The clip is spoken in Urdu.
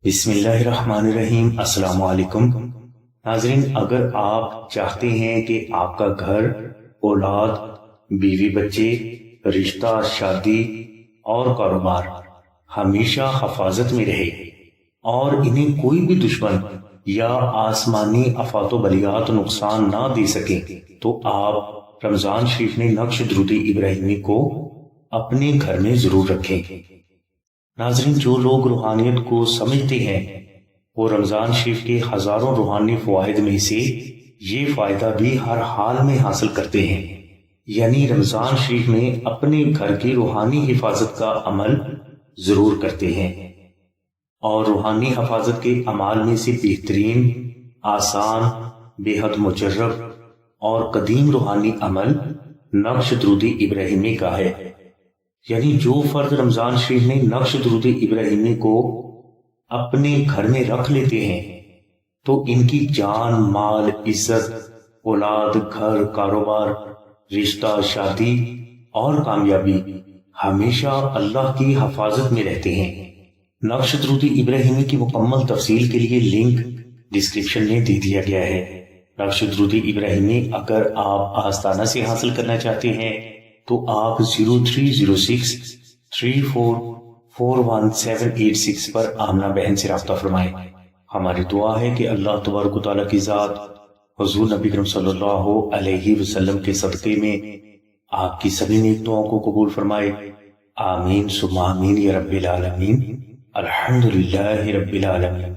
بسم اللہ الرحمن الرحیم۔ السلام علیکم ناظرین، اگر آپ چاہتے ہیں کہ آپ کا گھر، اولاد، بیوی بچے، رشتہ، شادی اور کاروبار ہمیشہ حفاظت میں رہے اور انہیں کوئی بھی دشمن یا آسمانی آفات و بلیات نقصان نہ دے سکے، تو آپ رمضان شریف میں نقش درود ابراہیمی کو اپنے گھر میں ضرور رکھیں۔ ناظرین، جو لوگ روحانیت کو سمجھتے ہیں وہ رمضان شریف کے ہزاروں روحانی فوائد میں سے یہ فائدہ بھی ہر حال میں حاصل کرتے ہیں، یعنی رمضان شریف میں اپنے گھر کی روحانی حفاظت کا عمل ضرور کرتے ہیں۔ اور روحانی حفاظت کے اعمال میں سے بہترین، آسان، بے حد مجرب اور قدیم روحانی عمل نقش درود ابراہیمی کا ہے۔ یعنی جو فرد رمضان شریف میں نقش درود ابراہیمی کو اپنے گھر میں رکھ لیتے ہیں تو ان کی جان، مال، عزت، اولاد، گھر، کاروبار، رشتہ، شادی اور کامیابی ہمیشہ اللہ کی حفاظت میں رہتے ہیں۔ نقش درود ابراہیمی کی مکمل تفصیل کے لیے لنک ڈسکرپشن میں دے دیا گیا ہے۔ نقش درود ابراہیمی اگر آپ آستانہ سے حاصل کرنا چاہتے ہیں تو آپ 030634411786 پر آمنہ بہن سے رابطہ فرمائیں۔ ہماری دعا ہے کہ اللہ تبارک و تعالیٰ کی ذات حضور نبی کریم صلی اللہ علیہ وسلم کے صدقے میں آپ کی سبھی نیک دعاؤں کو قبول فرمائے۔ آمین ثم آمین یا رب العالمین۔ الحمدللہ رب العالمین۔